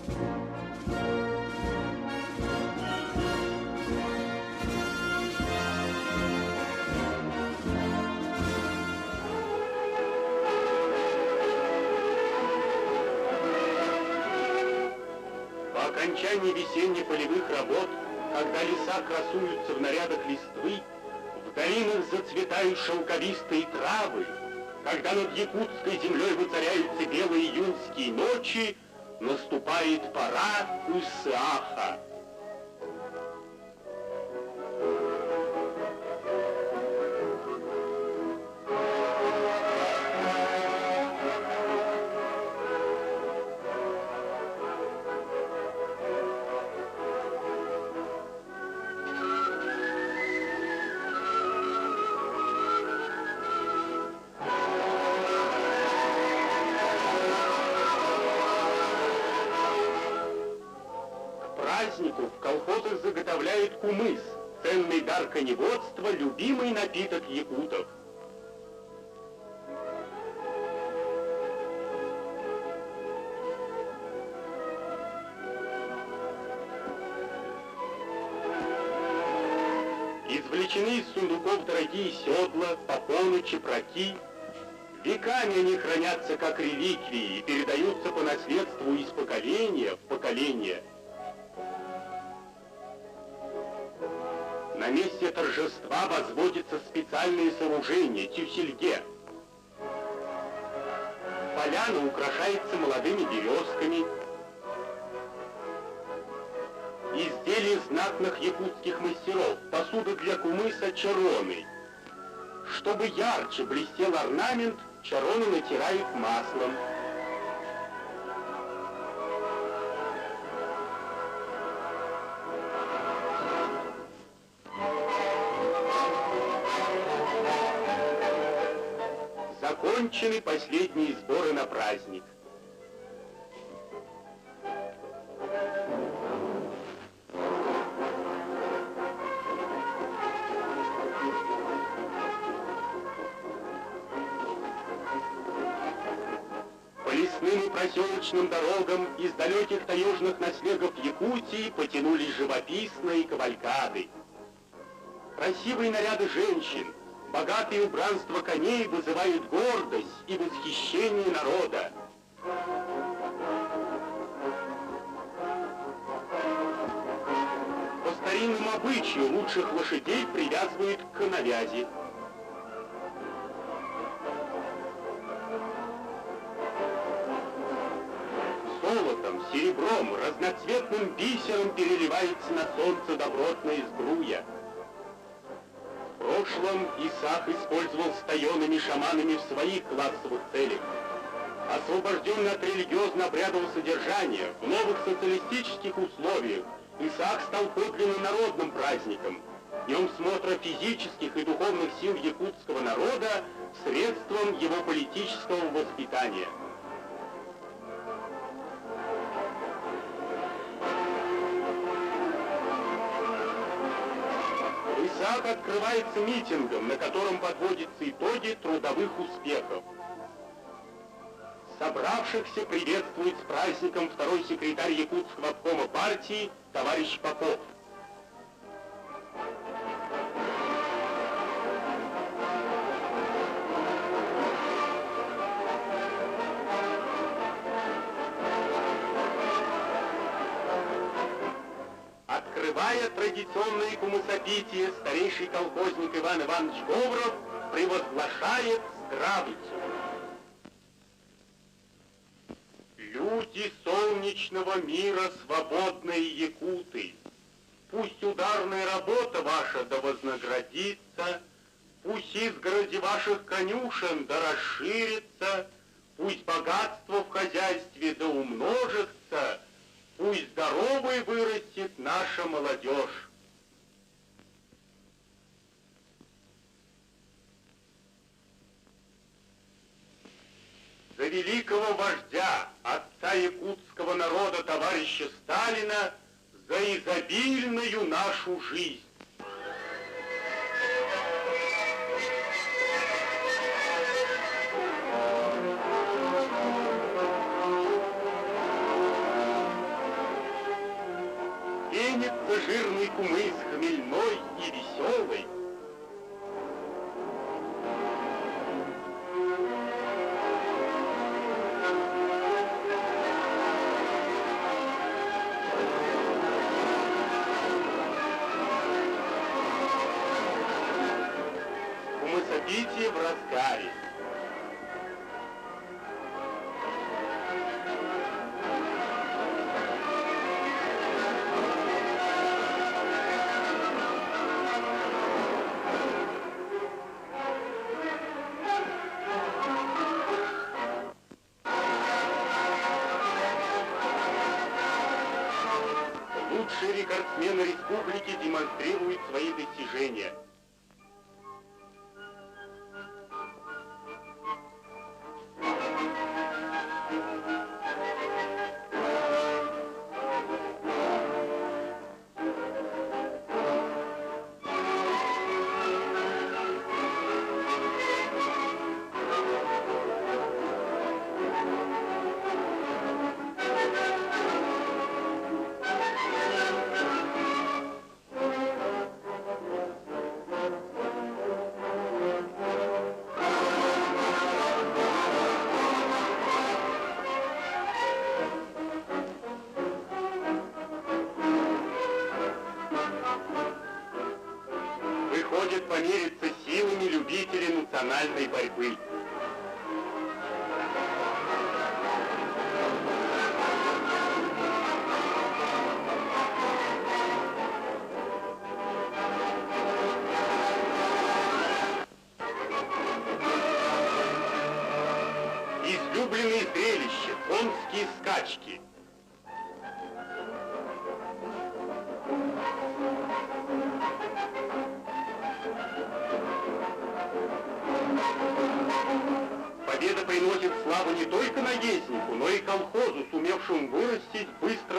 По окончании весенне-полевых работ, когда леса красуются в нарядах листвы, в долинах зацветают шелковистые травы, когда над якутской землей воцаряются белые июньские ночи, наступает пора Исааха. В колхозах заготовляют кумыс, ценный дар коневодства, любимый напиток якутов. Извлечены из сундуков дорогие седла, попоны, чепраки. Веками они хранятся как реликвии и передаются по наследству из поколения в поколение. На месте торжества возводится специальное сооружение — тюсельге. Поляна украшается молодыми березками. Изделия знатных якутских мастеров, посуда для кумыса — чароны. Чтобы ярче блестел орнамент, чароны натирают маслом. Закончены последние сборы на праздник. По лесным и проселочным дорогам из далеких таежных ночлегов Якутии потянулись живописные кавалькады. Красивые наряды женщин, богатые убранства коней вызывают гордость и восхищение народа. По старинному обычаю лучших лошадей привязывают к коновязи. Золотом, серебром, разноцветным бисером переливается на солнце добротная сбруя. В прошлом Исаак использовал с тайонами шаманами в своих классовых целях. Освобожденный от религиозно-обрядового содержания, в новых социалистических условиях, Исаак стал подлинно народным праздником, днем смотра физических и духовных сил якутского народа, средством его политического воспитания. Исаак открывается митингом, на котором подводятся итоги трудовых успехов. Собравшихся приветствует с праздником второй секретарь якутского обкома партии товарищ Попов. Открывая традиционное кумысопитие, старейший колхозник Иван Иванович Говоров провозглашает здравицу. Люди солнечного мира, свободные якуты, пусть ударная работа ваша да вознаградится, пусть изгороди ваших конюшен да расширится, пусть богатство в хозяйстве да умножится, пусть здоровой вырастет наша молодежь. За великого вождя, отца якутского народа, товарища Сталина, за изобильную нашу жизнь. пенится жирный кумыс, хмельной и веселый. Кумысопитие в разгаре. Лучшие рекордсмены республики демонстрируют свои достижения. Выходит помериться силами любителей национальной борьбы. Излюбленные зрелища, конские скачки. Победа приносит славу не только наезднику, но и колхозу, сумевшему вырастить быстро